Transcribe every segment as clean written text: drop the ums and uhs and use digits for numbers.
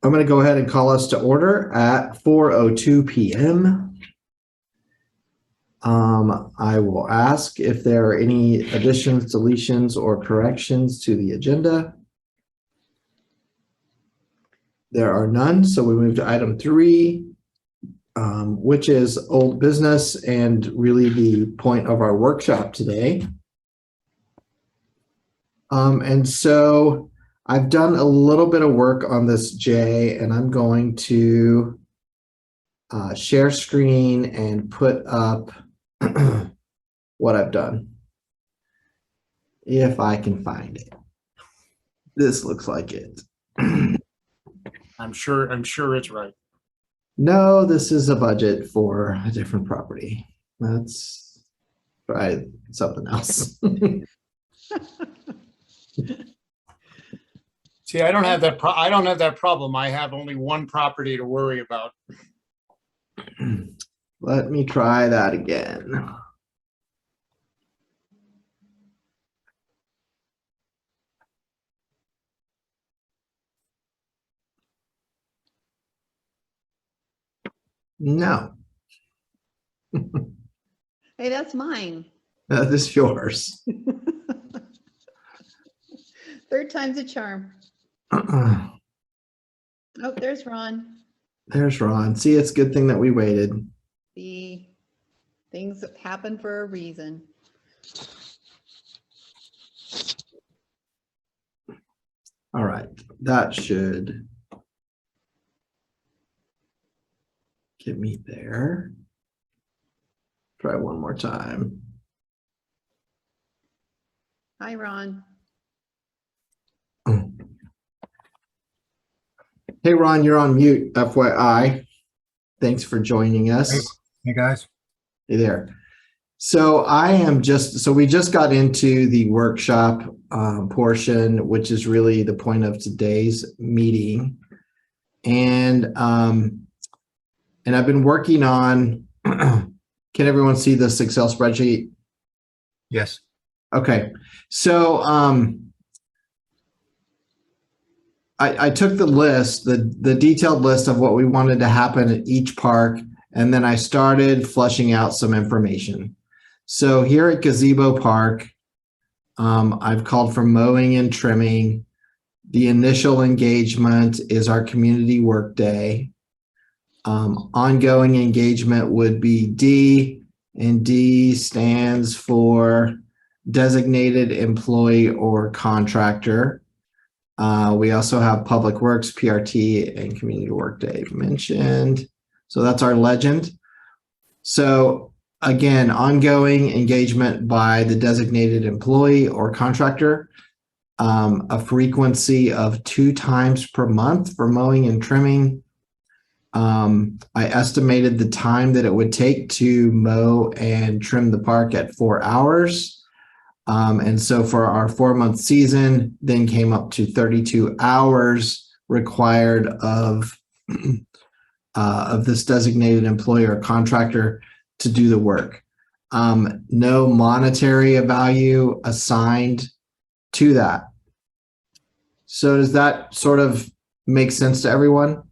I'm going to go ahead and call us to order at 4:02 p.m. I will ask if there are any additions, deletions, or corrections to the agenda. There are none, so we move to item 3, which is old business and really the point of our workshop today. And so I've done a little bit of work on this, Jay, and I'm going to share screen and put up what I've done. If I can find it. This looks like it. I'm sure it's right. No, this is a budget for a different property. Let's try something else. See, I don't have that problem. I have only one property to worry about. Let me try that again. No. Hey, that's mine. This is yours. Third time's a charm. Uh-uh. Oh, there's Ron. There's Ron. See, it's a good thing that we waited. The things that happen for a reason. All right, that should get me there. Try one more time. Hi, Ron. Hey, Ron, you're on mute, FYI. Thanks for joining us. Hey guys. Hey there. So we just got into the workshop portion, which is really the point of today's meeting. And I've been working on, can everyone see this Excel spreadsheet? Yes. Okay. So I took the list, the detailed list of what we wanted to happen at each park, and then I started fleshing out some information. So here at Gazebo Park, I've called for mowing and trimming. The initial engagement is our community work day. Ongoing engagement would be D, and D stands for designated employee or contractor. We also have Public Works, PRT, and Community Work Day mentioned. So that's our legend. So again, ongoing engagement by the designated employee or contractor, a frequency of 2 times per month for mowing and trimming. I estimated the time that it would take to mow and trim the park at 4 hours. And so for our 4-month season, then came up to 32 hours required of this designated employer or contractor to do the work. No monetary value assigned to that. So does that sort of make sense to everyone?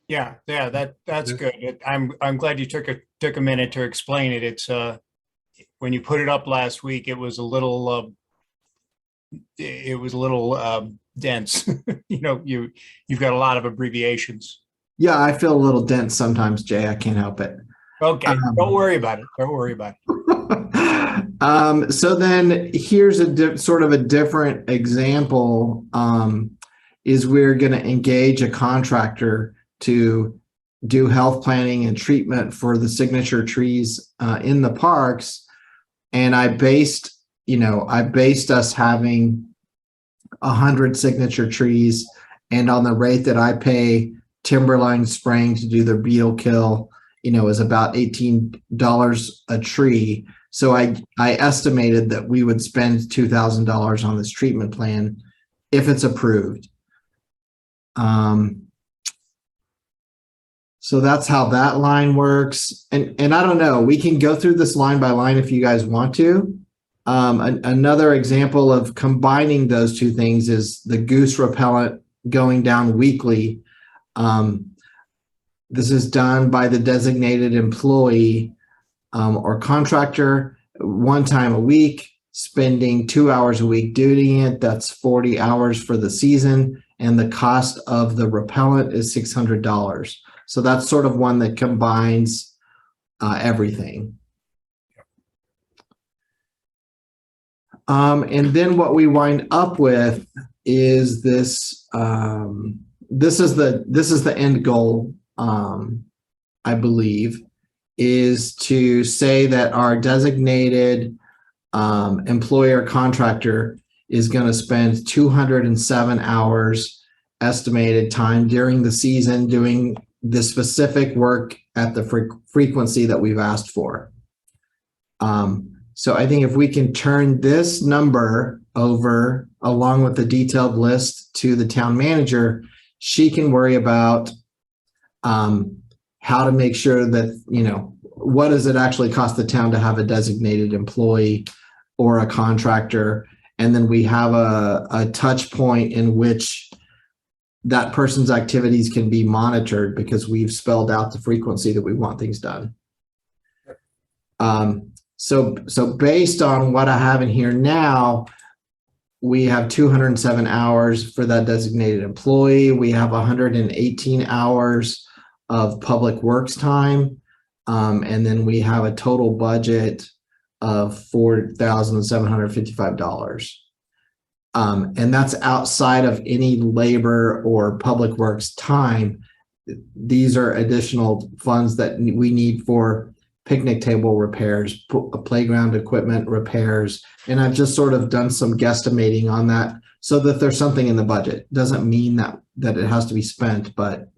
Yeah, that's good. I'm glad you took a minute to explain it. It's when you put it up last week, it was a little dense. You've got a lot of abbreviations. Yeah, I feel a little dense sometimes, Jay. I can't help it. Okay, don't worry about it. Don't worry about it. So then here's sort of a different example, is we're going to engage a contractor to do health planning and treatment for the signature trees in the parks. And I based us having 100 signature trees, and on the rate that I pay Timberline Spraying to do their beetle kill, is about $18 a tree. So I estimated that we would spend $2,000 on this treatment plan if it's approved. So that's how that line works. And I don't know, we can go through this line by line if you guys want to. Another example of combining those two things is the goose repellent going down weekly. This is done by the designated employee or contractor one time a week, spending 2 hours a week doing it. That's 40 hours for the season. And the cost of the repellent is $600. So that's sort of one that combines everything. And then what we wind up with is this. This is the end goal. I believe is to say that our designated employer contractor is going to spend 207 hours estimated time during the season doing the specific work at the frequency that we've asked for. So I think if we can turn this number over along with the detailed list to the town manager, she can worry about how to make sure that, you know, what does it actually cost the town to have a designated employee or a contractor? And then we have a touch point in which that person's activities can be monitored because we've spelled out the frequency that we want things done. So based on what I have in here now, we have 207 hours for that designated employee. We have 118 hours of public works time. And then we have a total budget of $4,755. And that's outside of any labor or public works time. These are additional funds that we need for picnic table repairs, playground equipment repairs. And I've just sort of done some guesstimating on that so that there's something in the budget. Doesn't mean that it has to be spent, but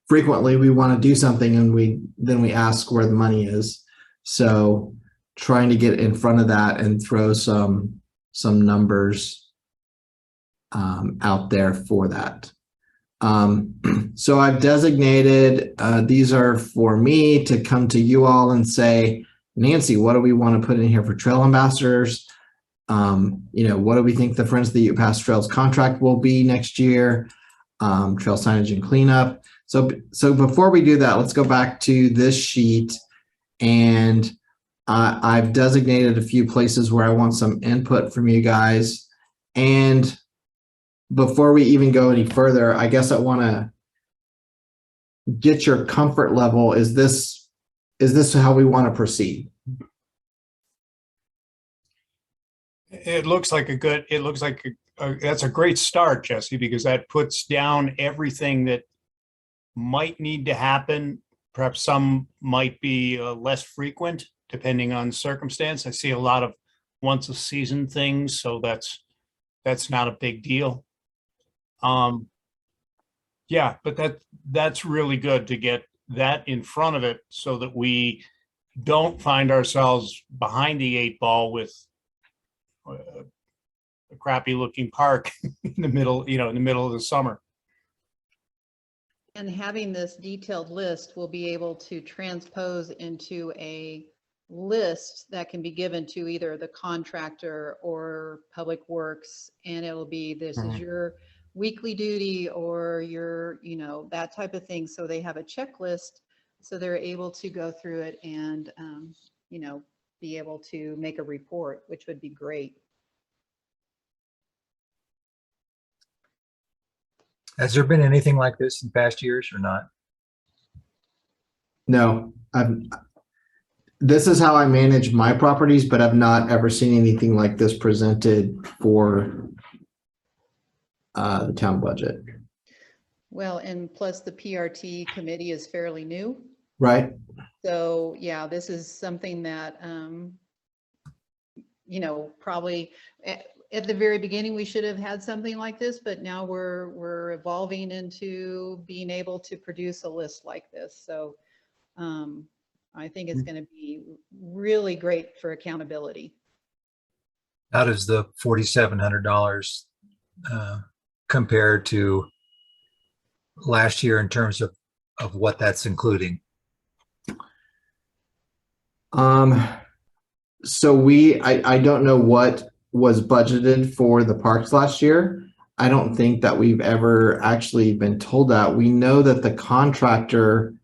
frequently we want to do something and then we ask where the money is. So trying to get in front of that and throw some numbers out there for that. So I've designated, these are for me to come to you all and say, Nancy, what do we want to put in here for trail ambassadors? You know, what do we think the Friends of the Ute Pass Trails contract will be next year? Trail signage and cleanup. So before we do that, let's go back to this sheet, and I've designated a few places where I want some input from you guys. And before we even go any further, I guess I want to get your comfort level. Is this how we want to proceed? It looks like that's a great start, Jesse, because that puts down everything that might need to happen. Perhaps some might be less frequent depending on circumstance. I see a lot of once a season things, so that's not a big deal. Yeah, but that's really good to get that in front of it so that we don't find ourselves behind the 8 ball with a crappy looking park in the middle, in the middle of the summer. And having this detailed list, we'll be able to transpose into a list that can be given to either the contractor or Public Works. And it'll be, this is your weekly duty or your, that type of thing. So they have a checklist, so they're able to go through it and, be able to make a report, which would be great. Has there been anything like this in past years or not? No, this is how I manage my properties, but I've not ever seen anything like this presented for the town budget. Well, and plus the PRT committee is fairly new. Right. So yeah, this is something that, probably at the very beginning, we should have had something like this, but now we're evolving into being able to produce a list like this. So I think it's going to be really great for accountability. How does the $4,700 compare to last year in terms of what that's including? So I don't know what was budgeted for the parks last year. I don't think that we've ever actually been told that. We know that the contractor,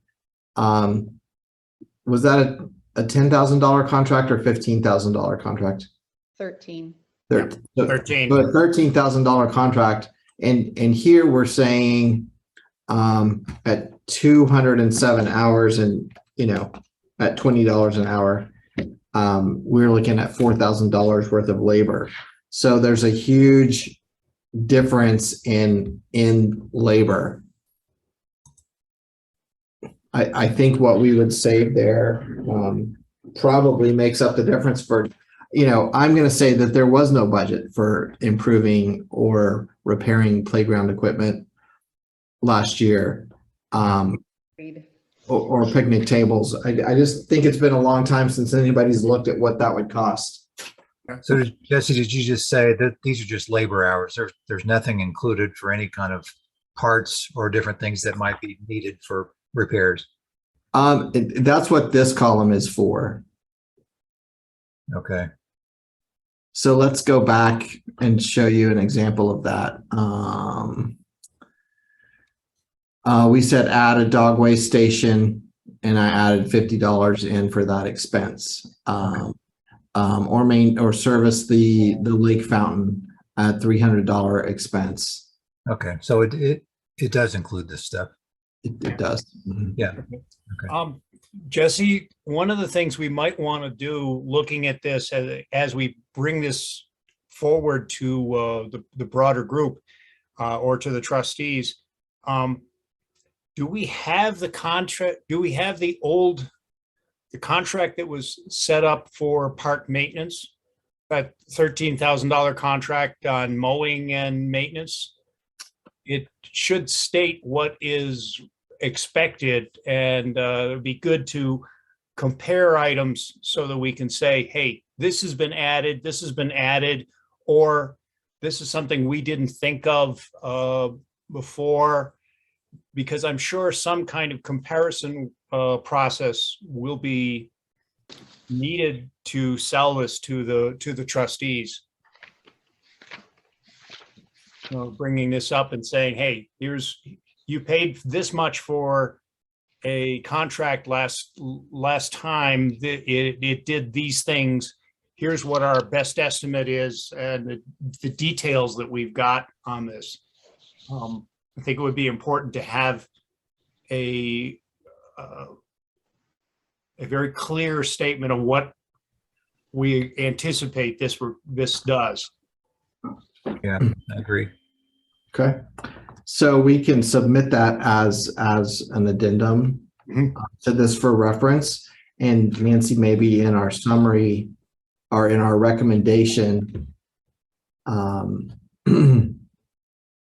was that a $10,000 contract or $15,000 contract? 13. Thir- so- 13. So a $13,000 contract, and here we're saying at 207 hours and, at $20 an hour, we're looking at $4,000 worth of labor. So there's a huge difference in labor. I think what we would save there probably makes up the difference for, I'm going to say that there was no budget for improving or repairing playground equipment last year, Agreed. or picnic tables. I just think it's been a long time since anybody's looked at what that would cost. So Jesse, did you just say that these are just labor hours? There's nothing included for any kind of parts or different things that might be needed for repairs? That's what this column is for. Okay. So let's go back and show you an example of that. We said add a dog waste station, and I added $50 in for that expense. Or service the lake fountain at $300 expense. Okay. So it does include this stuff. It does. Mhm. Yeah. Jesse, one of the things we might want to do, looking at this as we bring this forward to the broader group or to the trustees, do we have the contract? Do we have the contract that was set up for park maintenance? That $13,000 contract on mowing and maintenance? It should state what is expected, and it'd be good to compare items so that we can say, hey, this has been added, or this is something we didn't think of before, because I'm sure some kind of comparison process will be needed to sell this to the trustees. Bringing this up and saying, hey, you paid this much for a contract last time. It did these things. Here's what our best estimate is, and the details that we've got on this. I think it would be important to have a very clear statement of what we anticipate this does. Yeah, I agree. Okay. So we can submit that as an addendum to this for reference. And Nancy, maybe in our summary or in our recommendation,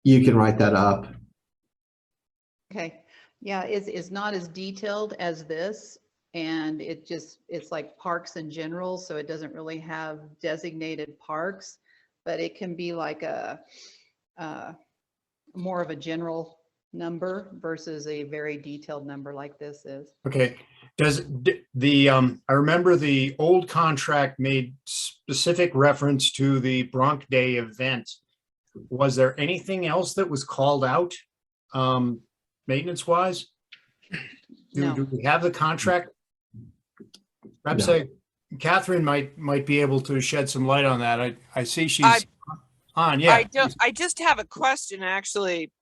you can write that up. Okay, yeah, it's not as detailed as this, and it's like parks in general, so it doesn't really have designated parks, but it can be like a more of a general number versus a very detailed number like this is. Okay. Does I remember the old contract made specific reference to the Bronc Day event. Was there anything else that was called out maintenance wise? No. Do we have the contract? Perhaps Catherine might be able to shed some light on that. I see she's on. Yeah. I just have a question, actually.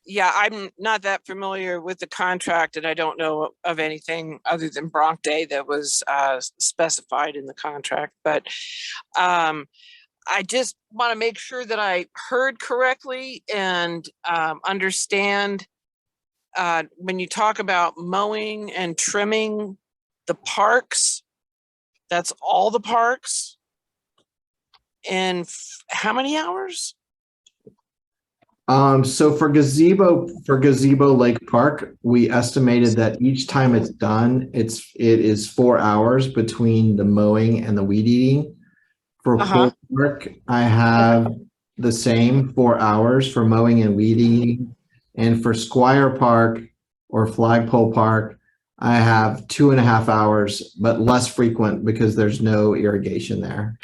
Yeah, I'm not that familiar with the contract, and I don't know of anything other than Bronc Day that was specified in the contract. But I just want to make sure that I heard correctly and understand when you talk about mowing and trimming the parks, that's all the parks? And how many hours? So for gazebo Lake Park, we estimated that each time it's done, it is 4 hours between the mowing and the weed eating. For Pool Park, I have the same 4 hours for mowing and weed eating. And for Squire Park or Flagpole Park, I have 2.5 hours, but less frequent because there's no irrigation there.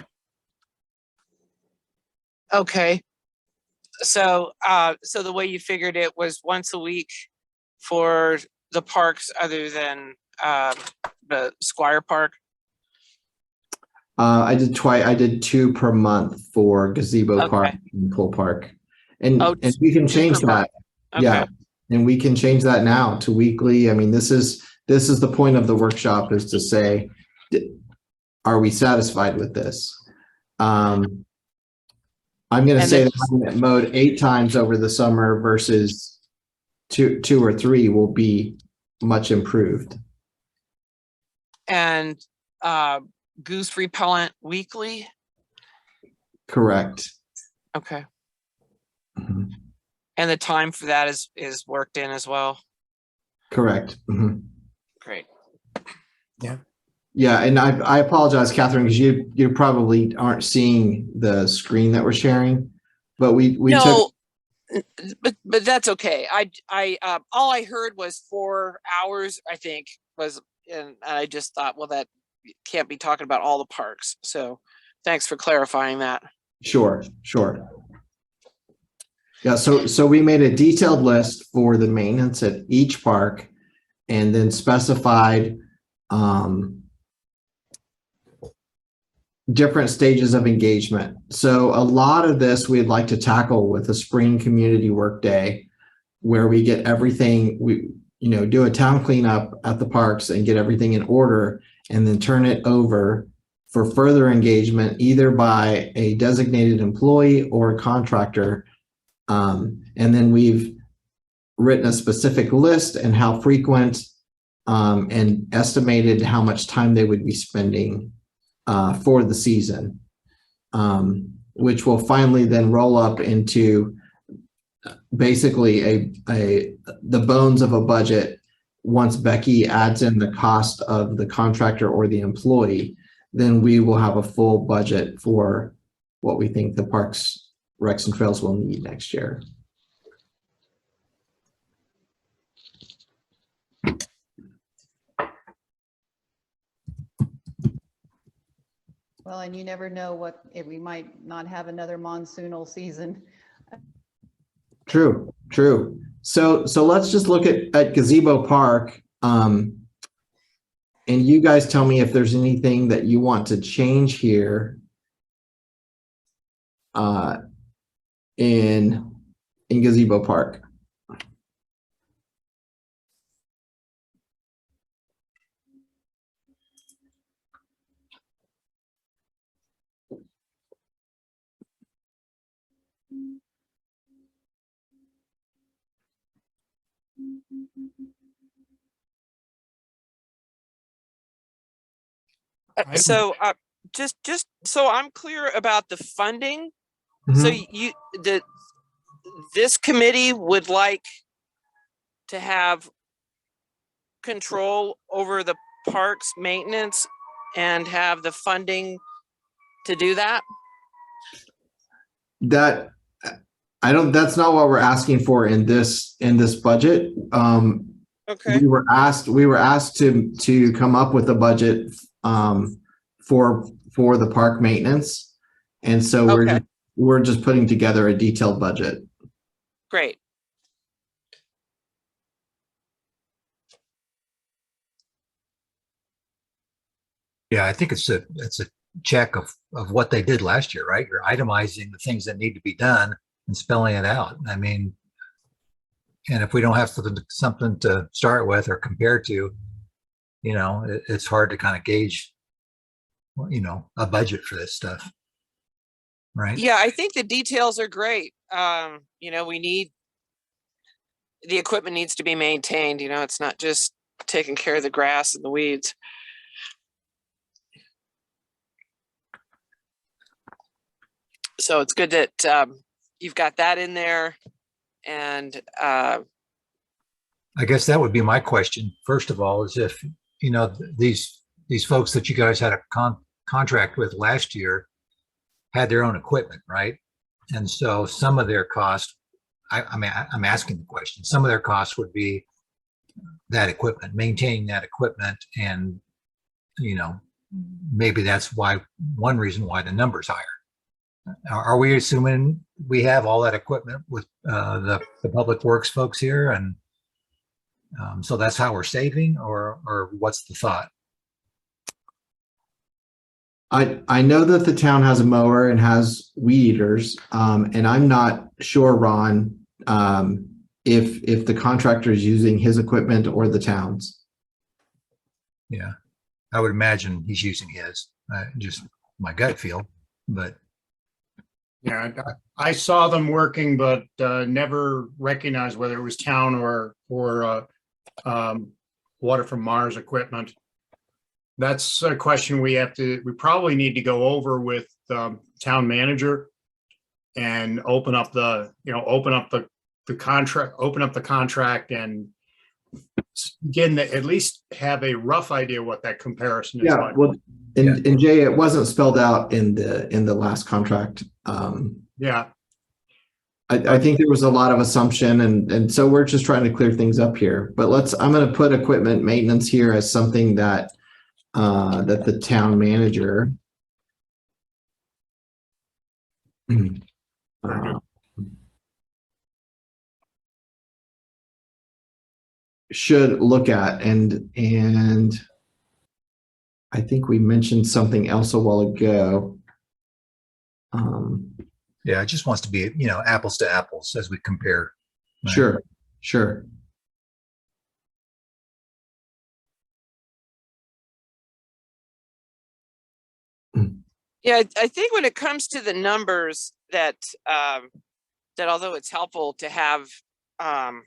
Okay. So, so the way you figured it was once a week for the parks other than, the Squire Park? I did 2 per month for Gazebo Park Okay. and Pool Park. And, Oh, and we can 2 change per month. that. Yeah. Okay. And we can change that now to weekly. I mean, this is the point of the workshop, is to say, are we satisfied with this? I'm going to And say then- that having it mowed 8 times over the summer versus two or 3 will be much improved. And, goose repellent weekly? Correct. Okay. Mhm. And the time for that is worked in as well? Correct. Mhm. Great. Yeah, and I apologize, Catherine, because you probably aren't seeing the screen that we're sharing, but we took. No, but that's okay. All I heard was 4 hours, I think, and I just thought, well, that can't be talking about all the parks. So thanks for clarifying that. Sure. Yeah, so we made a detailed list for the maintenance at each park, and then specified different stages of engagement. So a lot of this we'd like to tackle with a spring community work day, where we get everything, we do a town cleanup at the parks and get everything in order, and then turn it over for further engagement, either by a designated employee or a contractor. And then we've written a specific list and how frequent, and estimated how much time they would be spending for the season, which will finally then roll up into basically the bones of a budget. Once Becky adds in the cost of the contractor or the employee, then we will have a full budget for what we think the parks, recs, and trails will need next year. Well, and you never know if we might not have another monsoonal season. True. So let's just look at Gazebo Park. And you guys tell me if there's anything that you want to change here in Gazebo Park. don't- So, just so I'm clear about the funding, so this committee would like to have control over the parks maintenance and have the funding to do that? That's not what we're asking for in this budget. Okay. We were asked to come up with a budget for the park maintenance. And so Okay. we're just putting together a detailed budget. Great. Yeah, I think it's a check of what they did last year, right? You're itemizing the things that need to be done and spelling it out. I mean, and if we don't have something to start with or compare to, it's hard to kind of gauge, a budget for this stuff. Right? Yeah, I think the details are great. The equipment needs to be maintained, it's not just taking care of the grass and the weeds. So it's good that you've got that in there. And I guess that would be my question. First of all, is if, these folks that you guys had a contract with last year had their own equipment, right? And so some of their cost, I'm asking the question, some of their costs would be that equipment, maintaining that equipment. And, maybe that's one reason why the number's higher. Are we assuming we have all that equipment with the Public Works folks here? And so that's how we're saving, or what's the thought? I know that the town has a mower and has weed eaters, and I'm not sure, Ron, if the contractor is using his equipment or the town's. Yeah, I would imagine he's using his, just my gut feel, but Yeah, I saw them working, but never recognized whether it was town or Water from Mars equipment. That's a question we probably need to go over with town manager and open up the contract and again, at least have a rough idea what that comparison is Yeah, like. well, and Jay, it wasn't spelled out in the last contract. Yeah, I think there was a lot of assumption, and so we're just trying to clear things up here. But I'm going to put equipment maintenance here as something that that the town manager should look at, and I think we mentioned something else a while ago. yeah, it just wants to be, apples to apples as we compare. Right? Sure. Yeah, I think when it comes to the numbers that although it's helpful to have some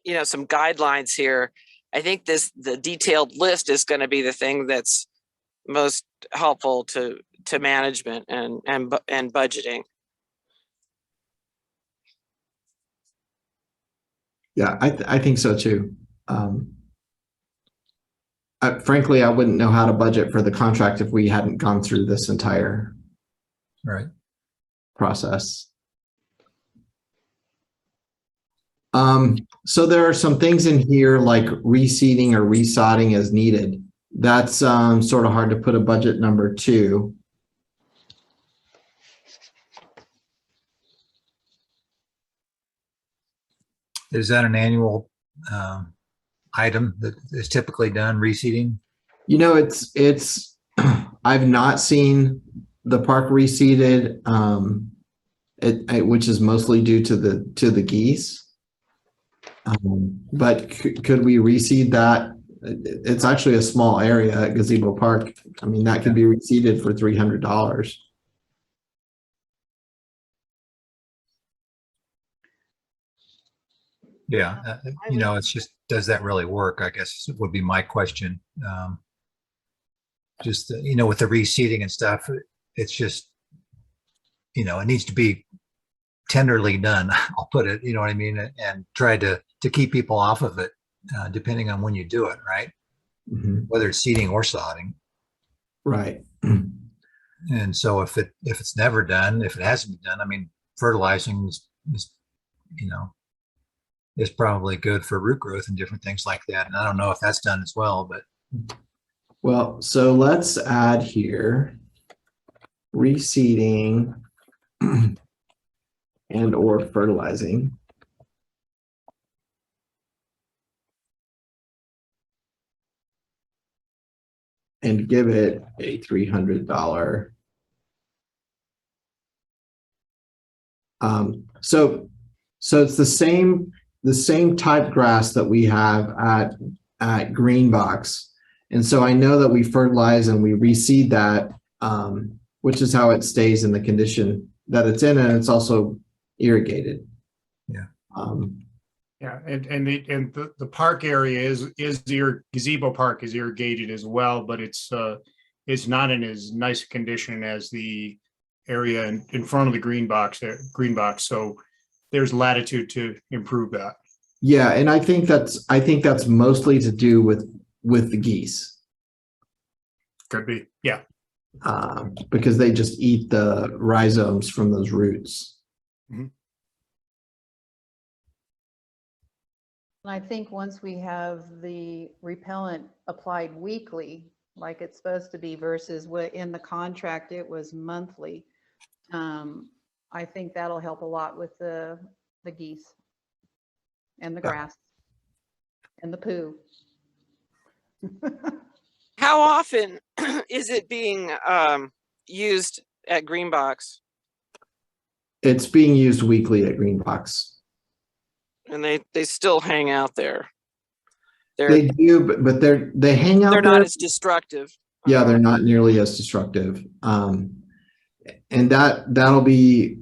guidelines here, I think the detailed list is going to be the thing that's most helpful to management and budgeting. Yeah, I think so too. Frankly, I wouldn't know how to budget for the contract if we hadn't gone through this entire Right. process. So there are some things in here like reseeding or resodding as needed. That's sort of hard to put a budget number to. Is that an annual item that is typically done, reseeding? It's I've not seen the park reseeded, which is mostly due to the geese. But could we reseed that? It's actually a small area at Gazebo Park. I mean, that could be reseeded for $300. Yeah, it's just, does that really work? I guess would be my question. Just, with the reseeding and stuff, it's just, it needs to be tenderly done. I'll put it, you know what I mean? And try to keep people off of it, depending on when you do it, right? Mm-hmm. Whether it's seeding or sodding. Right. And so if it's never done, if it hasn't been done, I mean, fertilizing is probably good for root growth and different things like that. And I don't know if that's done as well, but. Well, so let's add here reseeding and or fertilizing. And give it a $300. So it's the same type grass that we have at Greenbox. And so I know that we fertilize and we reseed that, which is how it stays in the condition that it's in, and it's also irrigated. Yeah. Yeah, and the park area is Gazebo Park is irrigated as well, but it's not in as nice a condition as the area in front of the green box. So there's latitude to improve that. Yeah, and I think that's mostly to do with the geese. Could be, yeah. Because they just eat the rhizomes from those roots. Mm-hmm. I think once we have the repellent applied weekly, like it's supposed to be versus what in the contract, it was monthly. I think that'll help a lot with the geese and the Yeah. grass and the poo. How often is it being used at Greenbox? It's being used weekly at Greenbox. And they still hang out there. They do, but they hang out They're there. not as destructive. Yeah, they're not nearly as destructive. And that'll be,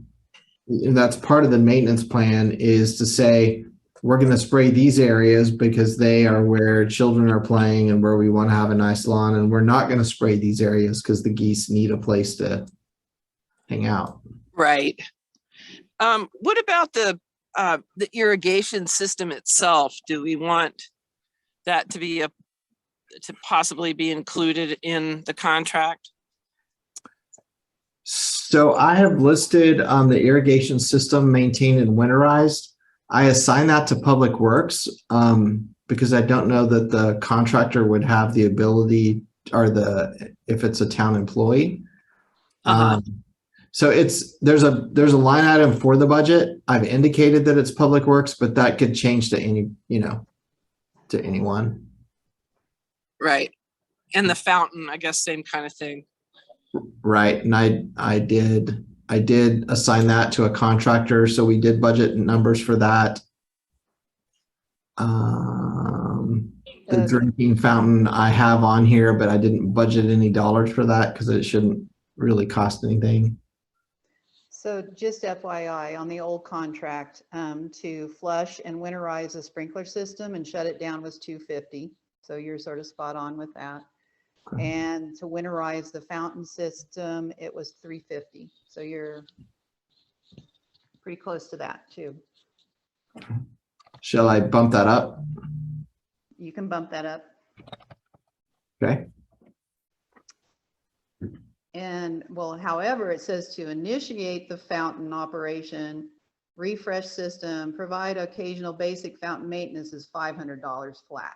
and that's part of the maintenance plan, is to say, we're going to spray these areas because they are where children are playing and where we want to have a nice lawn. And we're not going to spray these areas because the geese need a place to hang out. Right. What about the irrigation system itself? Do we want that to be to possibly be included in the contract? So I have listed the irrigation system maintained and winterized. I assign that to Public Works because I don't know that the contractor would have the ability, or if it's a town employee. So there's a line item for the budget. I've indicated that it's Public Works, but that could change to to anyone. Right. And the fountain, I guess, same kind of thing. Right. And I did assign that to a contractor. So we did budget numbers for that. The drinking fountain I have on here, but I didn't budget any dollars for that because it shouldn't really cost anything. So just FYI, on the old contract, to flush and winterize a sprinkler system and shut it down was $250. So you're sort of spot on with that. Okay. And to winterize the fountain system, it was $350. So you're pretty close to that too. Shall I bump that up? You can bump that up. Okay. And well, however, it says to initiate the fountain operation, refresh system, provide occasional basic fountain maintenance is $500 flat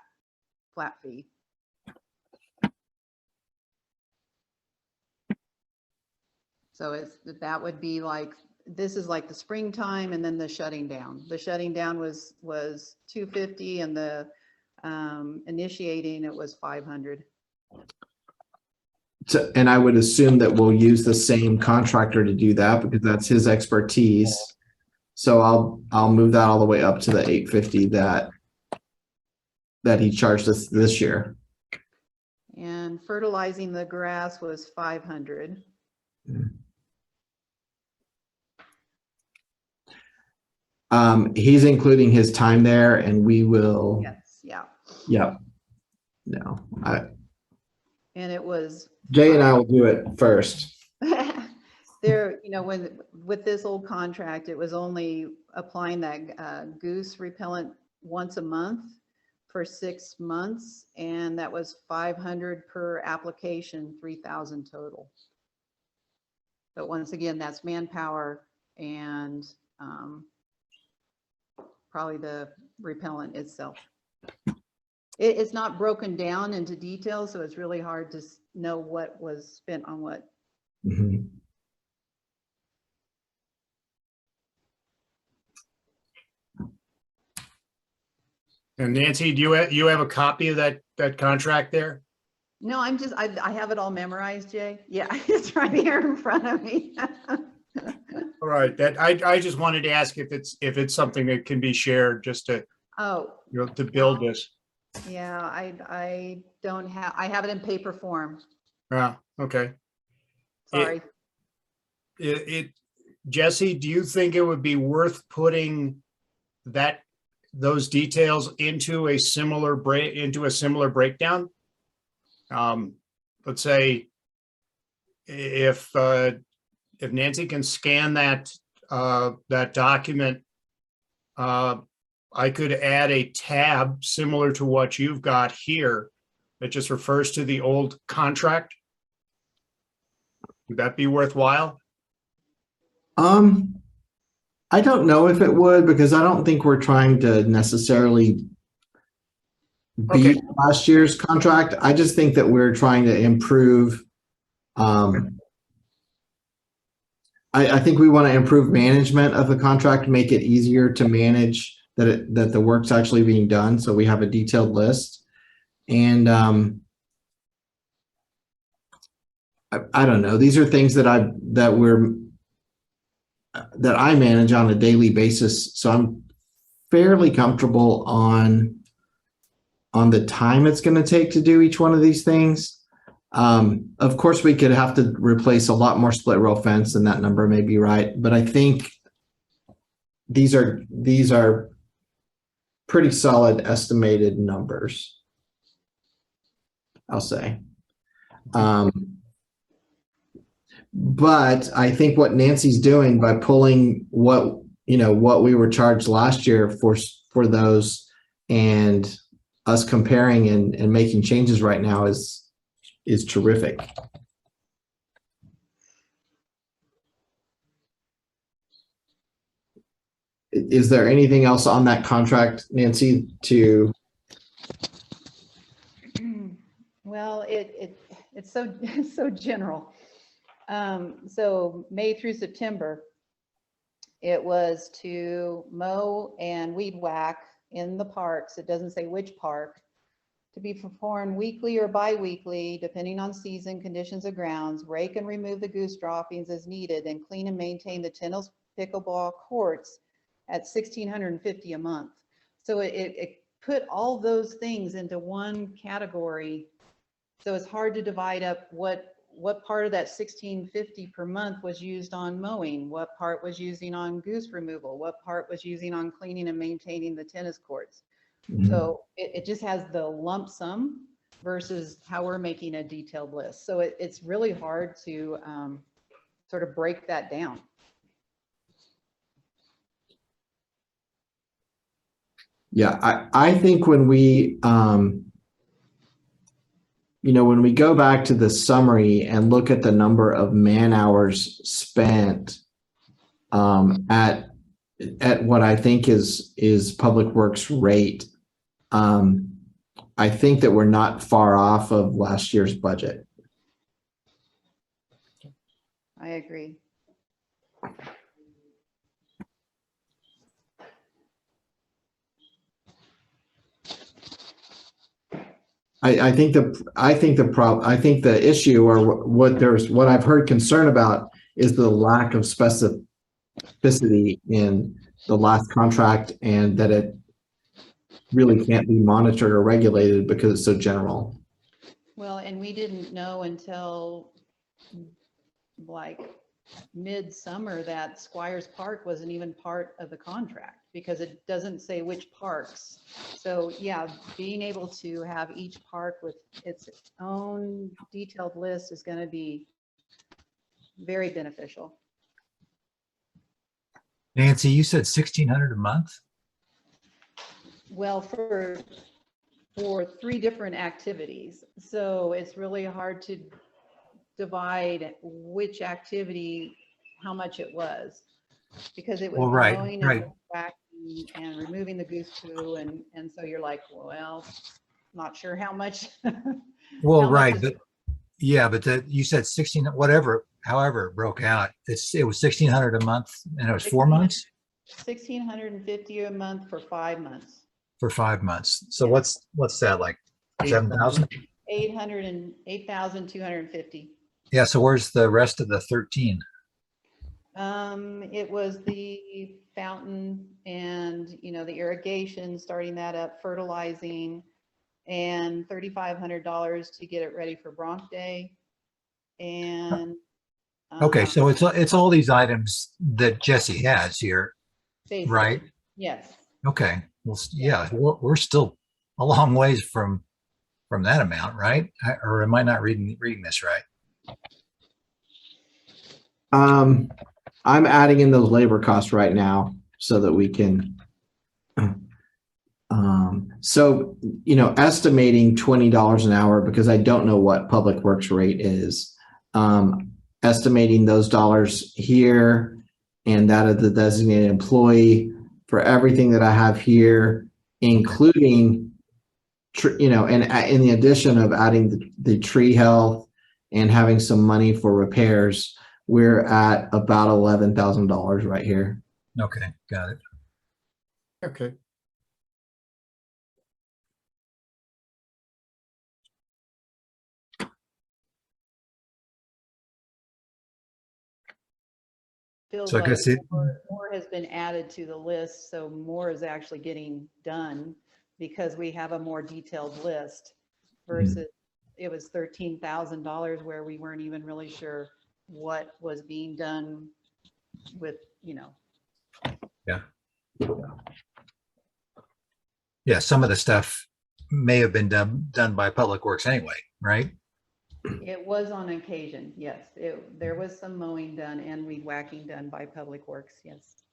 fee. So that would be like, this is like the springtime and then the shutting down. The shutting down was $250 and the initiating it was $500. So, and I would assume that we'll use the same contractor to do that because that's his expertise. So I'll move that all the way up to the $850 that he charged us this year. And fertilizing the grass was $500. He's including his time there, and we will. Yes, yeah. Yep. No, And it was Jay and I will do it first. there, with this old contract, it was only applying that goose repellent once a month for 6 months. And that was $500 per application, $3,000 total. But once again, that's manpower and probably the repellent itself. It's not broken down into detail, so it's really hard to know what was spent on what. Mm-hmm. And Nancy, do you have a copy of that contract there? No, I have it all memorized, Jay. Yeah, it's right here in front of me. All right, I just wanted to ask if it's something that can be shared just to to build this. Yeah, I don't have, I have it in paper form. Yeah, okay. Sorry. Jesse, do you think it would be worth putting those details into a similar breakdown? Let's say if Nancy can scan that document, I could add a tab similar to what you've got here that just refers to the old contract. Would that be worthwhile? I don't know if it would, because I don't think we're trying to necessarily beat last year's contract. I just think that we're trying to improve I think we want to improve management of the contract, make it easier to manage that the work's actually being done. So we have a detailed list. And I don't know. These are things that I manage on a daily basis. So I'm fairly comfortable on the time it's going to take to do each one of these things. Of course, we could have to replace a lot more split rail fence, and that number may be right. But I think these are pretty solid estimated numbers, I'll say. But I think what Nancy's doing by pulling what we were charged last year for those and us comparing and making changes right now is terrific. Is there anything else on that contract, Nancy, to? Well, it's so general. So May through September, it was to mow and weed whack in the parks. It doesn't say which park, to be performed weekly or bi-weekly, depending on season, conditions of grounds, rake and remove the goose droppings as needed, and clean and maintain the tennis pickleball courts at $1,650 a month. So it put all those things into one category. So it's hard to divide up what part of that $1,650 per month was used on mowing, what part was using on goose removal, what part was using on cleaning and maintaining the tennis courts. So it just has the lump sum versus how we're making a detailed list. So it's really hard to sort of break that down. Yeah, I think when we when we go back to the summary and look at the number of man hours spent at what I think is Public Works rate, I think that we're not far off of last year's budget. I agree. I think the issue, or what I've heard concern about, is the lack of specificity in the last contract, and that it really can't be monitored or regulated because it's so general. Well, and we didn't know until like midsummer that Squires Park wasn't even part of the contract, because it doesn't say which parks. So yeah, being able to have each park with its own detailed list is going to be very beneficial. Nancy, you said 1,600 a month? Well, for 3 different activities. So it's really hard to divide which activity, how much it was, because it was Well, right, mowing right. and whacking and removing the goose poo, and so you're like, well, not sure how much. Well, how much right, is but it? yeah, but you said 16, whatever, however it broke out, it was 1,600 a month, and it was 4 months? 1,650 a month for 5 months. For 5 months. So what's that, like 7,000? 8,250. Yeah, so where's the rest of the 13? It was the fountain and, the irrigation, starting that up, fertilizing, and $3,500 to get it ready for Bronc Day. And Okay, so it's all these items that Jesse has here, basically, right? yes. Okay, well, yeah, we're still a long ways from that amount, right? Or am I not reading this right? I'm adding in those labor costs right now so that we can. Estimating $20 an hour, because I don't know what Public Works rate is. Estimating those dollars here and that of the designated employee for everything that I have here, including, and in the addition of adding the tree health and having some money for repairs, we're at about $11,000 right here. Okay, got it. Okay. Feels So I like guess it, more has been added to the list, so more is actually getting done because we have a more detailed list versus it was $13,000 where we weren't even really sure what was being done with, yeah, some of the stuff may have been done by Public Works anyway, right? it was on occasion, yes. There was some mowing done and weed whacking done by Public Works, yes.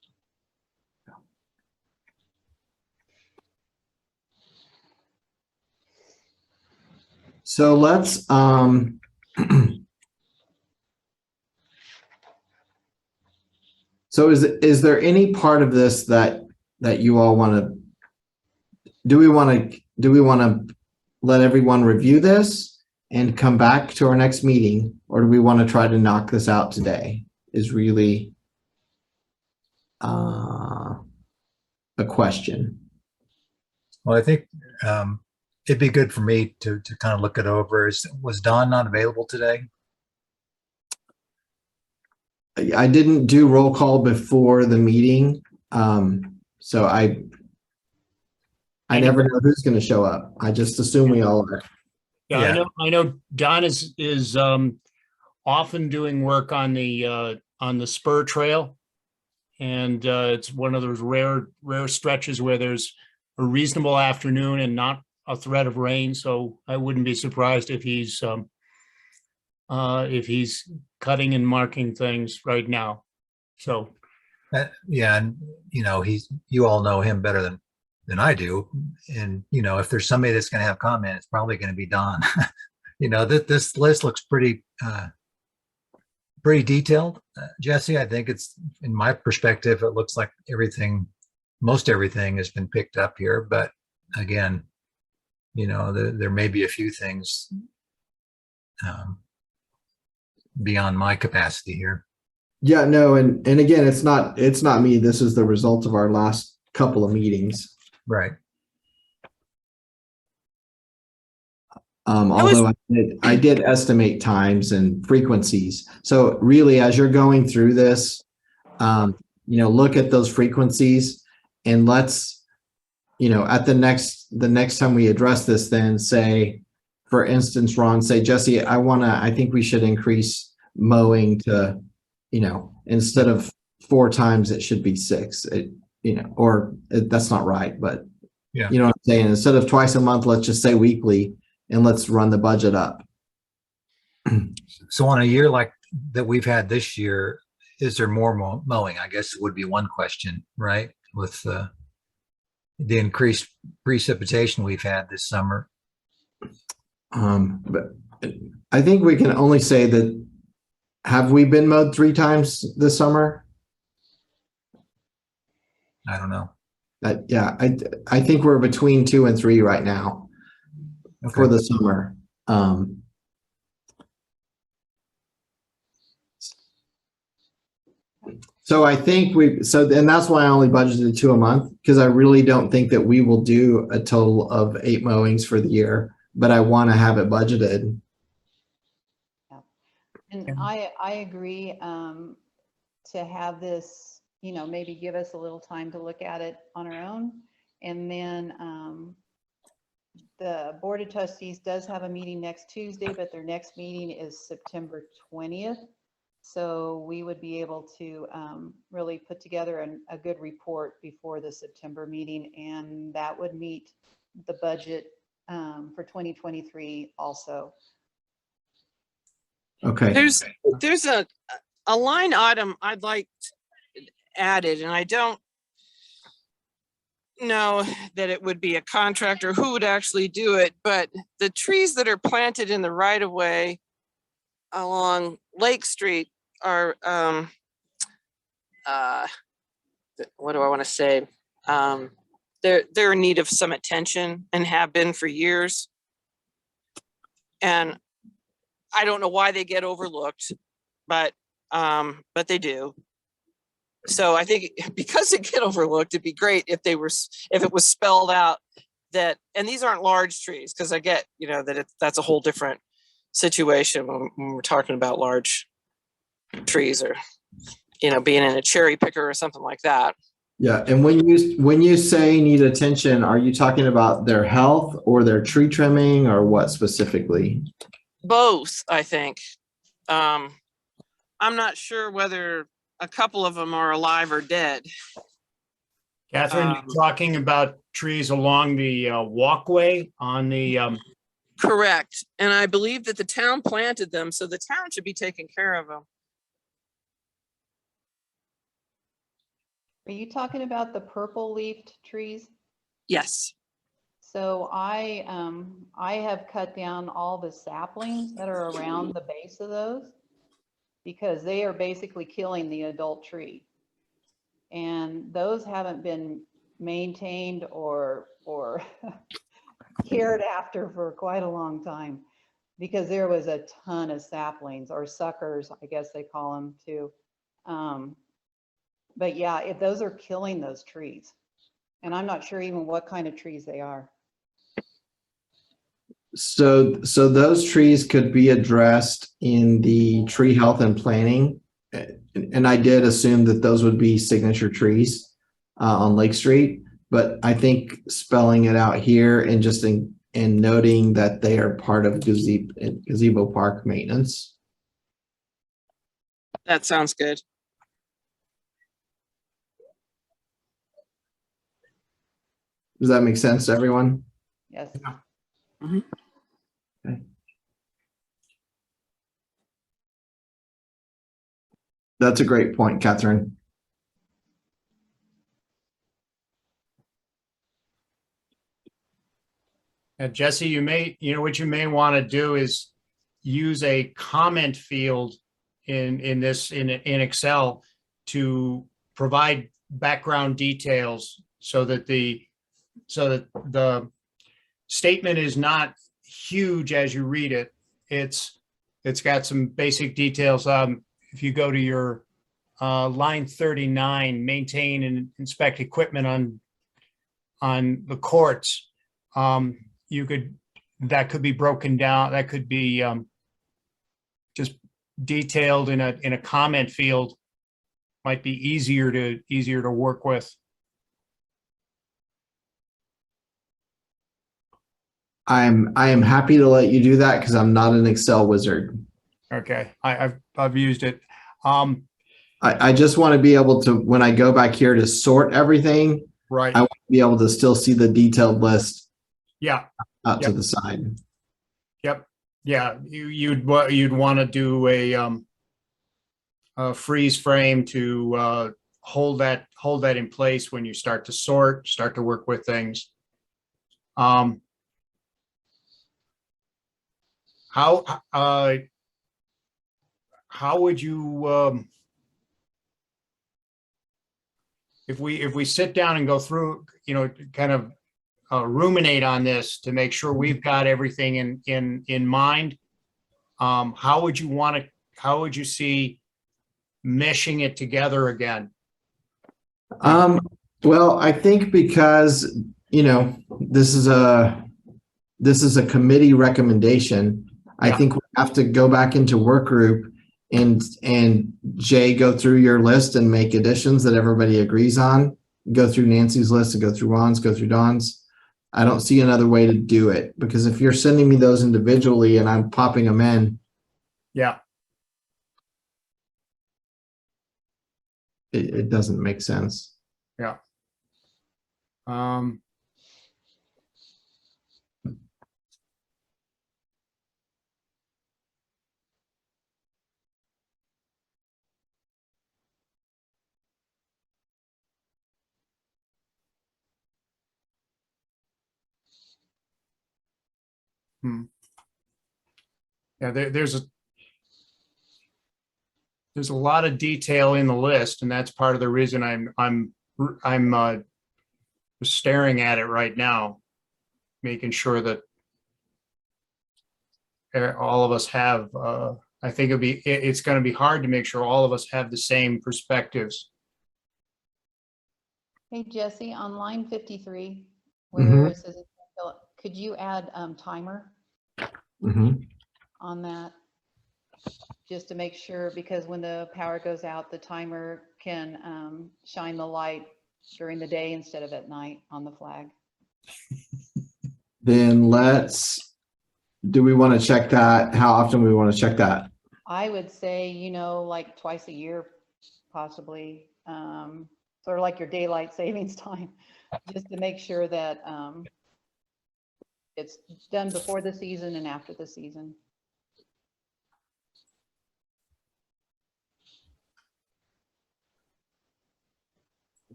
So let's, so is there any part of this that you all want to, do we want to let everyone review this and come back to our next meeting? Or do we want to try to knock this out today is really a question. Well, I think it'd be good for me to kind of look it over. Was Don not available today? I didn't do roll call before the meeting. So I never know who's going to show up. I just assume we all are. Yeah, Yeah. I know Don is often doing work on the spur trail. And it's one of those rare stretches where there's a reasonable afternoon and not a threat of rain. So I wouldn't be surprised if he's cutting and marking things right now. So Yeah, and you all know him better than I do. And if there's somebody that's going to have comment, it's probably going to be Don. This list looks pretty detailed, Jesse. I think it's, in my perspective, it looks like most everything has been picked up here. But again, there may be a few things beyond my capacity here. Yeah, no, and again, it's not me. This is the result of our last couple of meetings. Right. Although I did estimate times and frequencies. So really, as you're going through this, look at those frequencies and let's, at the next time we address this, then say, for instance, Ron, say, Jesse, I think we should increase mowing to, instead of 4 times, it should be 6, that's not right, but Yeah. you know what I'm saying? Instead of twice a month, let's just say weekly. And let's run the budget up. So on a year like that we've had this year, is there more mowing? I guess it would be one question, right? With the increased precipitation we've had this summer. But I think we can only say that, have we been mowed 3 times this summer? I don't know. Yeah, I think we're between 2 and 3 right now. Okay. For the summer. So I think and that's why I only budgeted 2 a month, because I really don't think that we will do a total of 8 mowings for the year, but I want to have it budgeted. And I agree to have this, maybe give us a little time to look at it on our own. And then the Board of Trustees does have a meeting next Tuesday, but their next meeting is September 20th. So we would be able to really put together a good report before the September meeting, and that would meet the budget for 2023 also. Okay. There's a line item I'd like added, and I don't know that it would be a contractor who would actually do it, but the trees that are planted in the right of way along Lake Street are what do I want to say? They're in need of some attention and have been for years. And I don't know why they get overlooked, but but they do. So I think because it get overlooked, it'd be great if if it was spelled out that, and these aren't large trees, because I get, that that's a whole different situation when we're talking about large trees, or, being in a cherry picker or something like that. Yeah, and when you say need attention, are you talking about their health or their tree trimming or what specifically? Both, I think. I'm not sure whether a couple of them are alive or dead. Catherine, you're talking about trees along the walkway on the, Correct. And I believe that the town planted them, so the town should be taking care of them. Are you talking about the purple leafed trees? Yes. So I have cut down all the saplings that are around the base of those because they are basically killing the adult tree. And those haven't been maintained or cared after for quite a long time because there was a ton of saplings or suckers, I guess they call them too. But yeah, if those are killing those trees, and I'm not sure even what kind of trees they are. So those trees could be addressed in the tree health and planning. And I did assume that those would be signature trees on Lake Street, but I think spelling it out here and just in noting that they are part of gazebo park maintenance. That sounds good. Does that make sense to everyone? Yes. Mhm. Okay. That's a great point, Catherine. Jesse, what you may want to do is use a comment field in Excel to provide background details so that the statement is not huge as you read it. It's got some basic details. If you go to your line 39, maintain and inspect equipment on the courts, that could be broken down. That could be just detailed in a comment field. Might be easier to work with. I am happy to let you do that because I'm not an Excel wizard. Okay, I've used it. I just want to be able to, when I go back here to sort everything, Right. I want to be able to still see the detailed list Yeah. out to Yep. the side. Yep. Yeah. You'd want to do a freeze frame to hold that in place when you start to work with things. How would you, if we sit down and go through, kind of ruminate on this to make sure we've got everything in mind, how would you see meshing it together again? Well, I think because, this is a committee recommendation. I Yeah. think we have to go back into work group and Jay, go through your list and make additions that everybody agrees on. Go through Nancy's list and go through Ron's, go through Don's. I don't see another way to do it because if you're sending me those individually and I'm popping them in, Yeah. it doesn't make sense. Yeah. Yeah, there's a lot of detail in the list, and that's part of the reason I'm staring at it right now, making sure that all of us have I think it's going to be hard to make sure all of us have the same perspectives. Hey, Jesse, on line 53, Mhm. where it says, could you add timer Mhm. on that? Just to make sure, because when the power goes out, the timer can shine the light during the day instead of at night on the flag. Then do we want to check that? How often we want to check that? I would say, like twice a year, possibly, sort of like your daylight savings time, just to make sure that it's done before the season and after the season.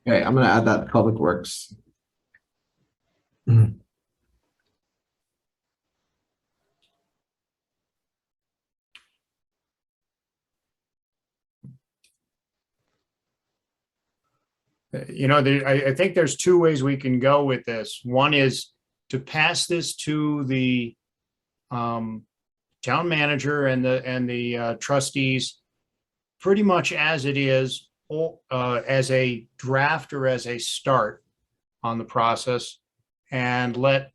Okay, I'm going to add that to Public Works. Mhm. I think there's two ways we can go with this. One is to pass this to the town manager and the trustees pretty much as it is, or as a draft or as a start on the process, and let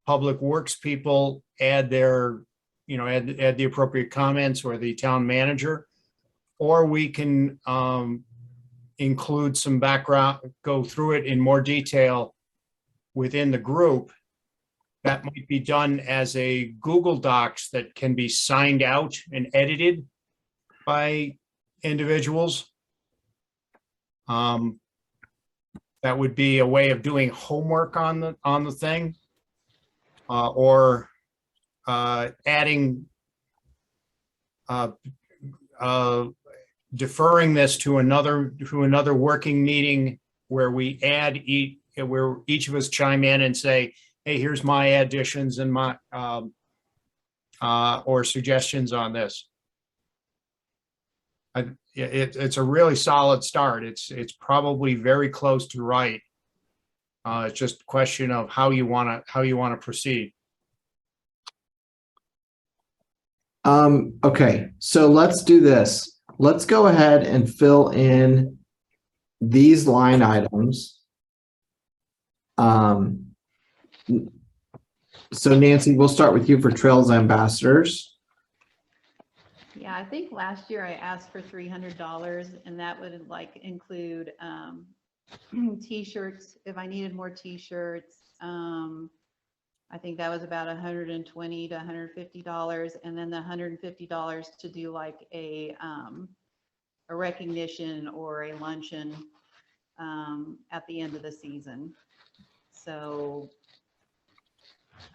Public Works people add their, add the appropriate comments, or the town manager, or we can include some background, go through it in more detail within the group. That might be done as a Google Docs that can be signed out and edited by individuals. That would be a way of doing homework on the thing, or adding, deferring this to another working meeting where we where each of us chime in and say, hey, here's my additions and my or suggestions on this. It's a really solid start. It's probably very close to right. It's just a question of how you want to proceed. Okay, so let's do this. Let's go ahead and fill in these line items. So Nancy, we'll start with you for Trails Ambassadors. Yeah, I think last year I asked for $300, and that would like include t-shirts if I needed more t-shirts. I think that was about $120 to $150, and then the $150 to do like a recognition or a luncheon at the end of the season. So,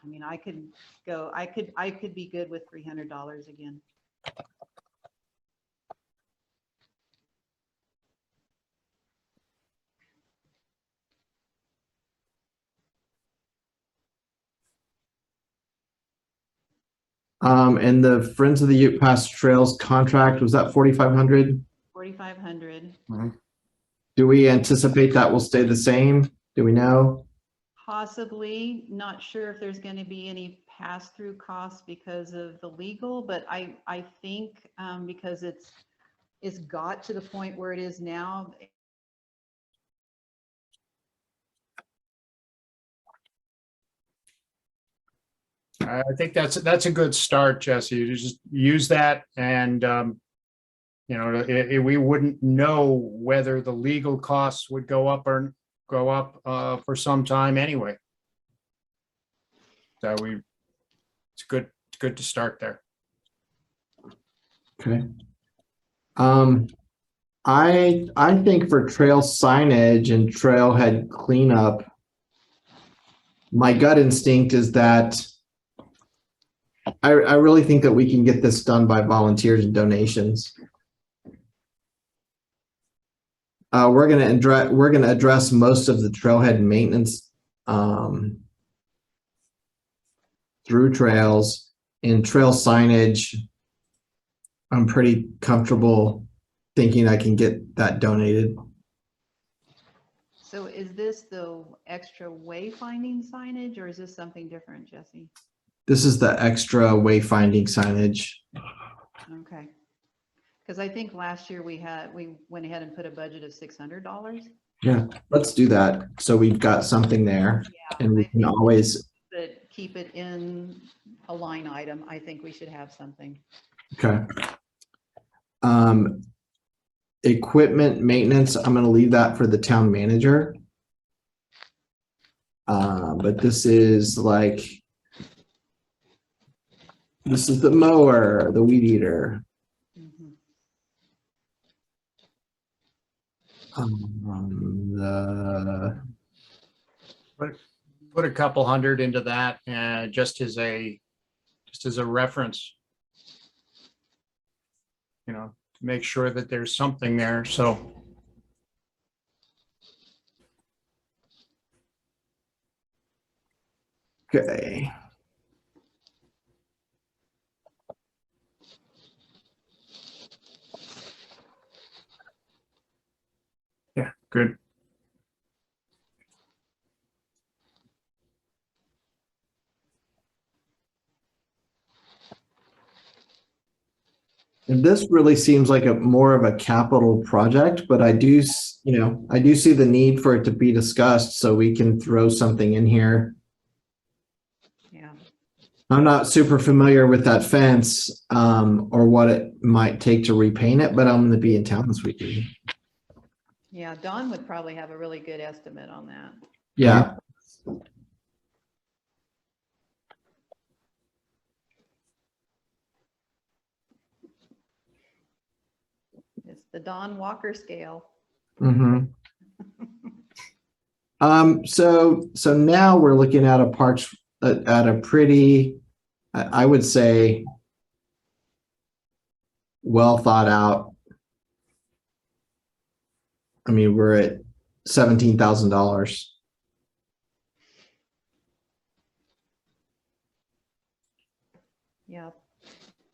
I mean, I could be good with $300 again. And the Friends of the Ute Pass Trails contract, was that 4,500? 4,500. Do we anticipate that will stay the same? Do we know? Possibly, not sure if there's going to be any pass-through costs because of the legal, but I think because it's got to the point where it is now. I think that's a good start, Jesse. You just use that, and we wouldn't know whether the legal costs would go up for some time anyway. So it's good to start there. Okay. I think for trail signage and trailhead cleanup, my gut instinct is that I really think that we can get this done by volunteers and donations. We're going to address most of the trailhead maintenance through trails. In trail signage, I'm pretty comfortable thinking I can get that donated. So is this the extra wayfinding signage, or is this something different, Jesse? This is the extra wayfinding signage. Okay. Because I think last year we went ahead and put a budget of $600. Yeah, let's do that. So we've got something there and we I can think always, But keep it in a line item. I think we should have something. okay. Equipment maintenance, I'm gonna leave that for the town manager. But this is the mower, the weed eater. Mhm. The Put a couple hundred into that, just as a reference. You know, to make sure that there's something there, so. Okay. Yeah, good. And this really seems like more of a capital project, but I do see the need for it to be discussed so we can throw something in here. Yeah. I'm not super familiar with that fence, or what it might take to repaint it, but I'm going to be in town this weekend. Yeah. Don would probably have a really good estimate on that. Yeah. It's the Don Walker scale. Mm-hmm. So now we're looking at at a pretty, I would say, well thought out. I mean, we're at $17,000. Yeah.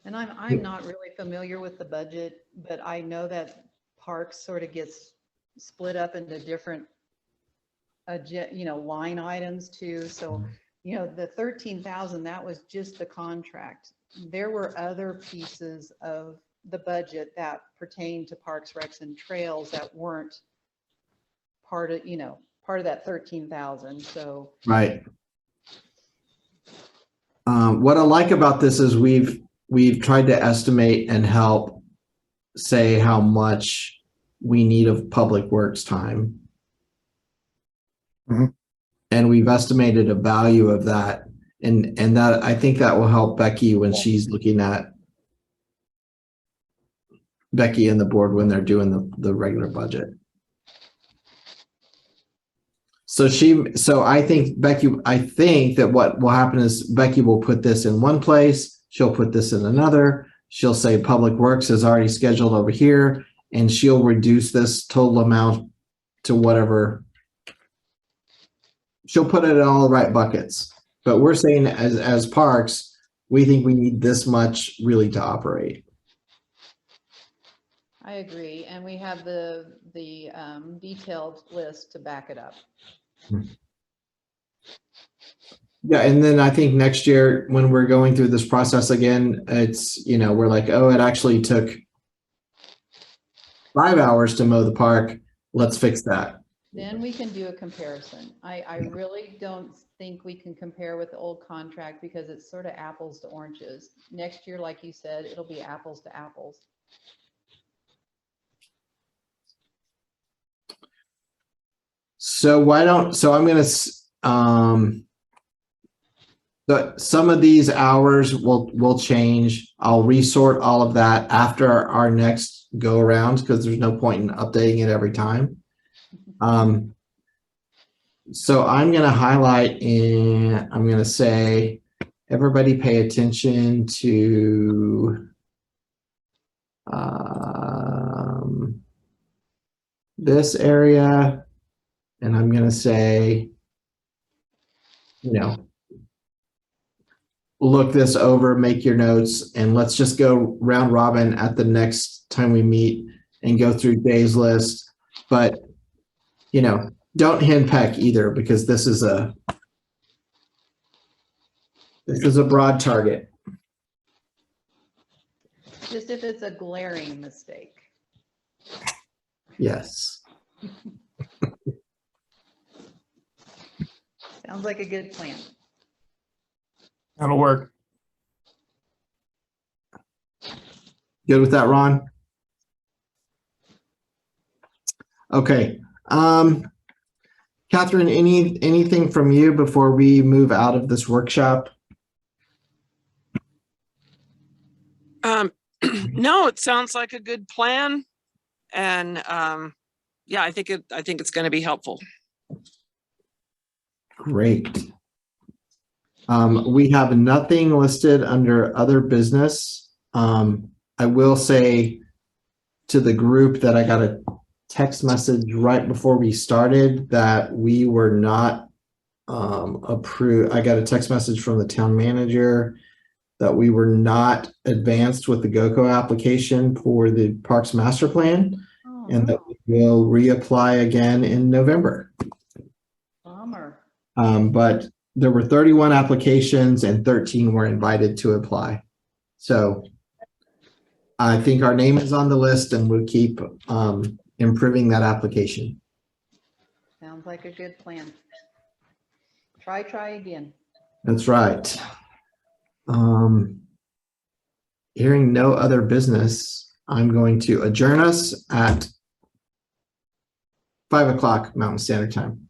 And I'm not really familiar with the budget, but I know that parks sort of gets split up into different, line items too. So, the 13,000, that was just the contract. There were other pieces of the budget that pertain to parks, recs, and trails that weren't part of that 13,000. So, Right. What I like about this is we've tried to estimate and help say how much we need of public works time. Mhm. And we've estimated a value of that. And that, I think that will help Becky when she's looking at Becky and the board when they're doing the regular budget. So I think that what will happen is Becky will put this in one place. She'll put this in another. She'll say Public Works is already scheduled over here, and she'll reduce this total amount to whatever. She'll put it in all the right buckets. But we're saying as parks, we think we need this much really to operate. I agree. And we have the detailed list to back it up. Yeah, and then I think next year when we're going through this process again, it's, we're like, oh, it actually took 5 hours to mow the park. Let's fix that. Then we can do a comparison. I really don't think we can compare with the old contract because it's sort of apples to oranges. Next year, like you said, it'll be apples to apples. So I'm going to, but some of these hours will change. I'll resort all of that after our next go around because there's no point in updating it every time. So I'm going to highlight and I'm going to say, everybody pay attention to this area. And I'm going to say, look this over, make your notes, and let's just go round robin at the next time we meet and go through Dave's list. But, don't henpeck either because this is This is a broad target. Just if it's a glaring mistake. Yes. Sounds like a good plan. That'll work. Good with that, Ron? Okay. Catherine, anything from you before we move out of this workshop? No, it sounds like a good plan. And yeah, I think it's going to be helpful. Great. We have nothing listed under other business. I will say to the group that I got a text message right before we started that we were not approved. I got a text message from the town manager that we were not advanced with the GOCO application for the Parks Master Plan, Oh, and that we will reapply again in November. bummer. But there were 31 applications and 13 were invited to apply. So I think our name is on the list and we'll keep improving that application. Sounds like a good plan. Try again. That's right. Hearing no other business, I'm going to adjourn us at 5 o'clock Mountain Standard Time.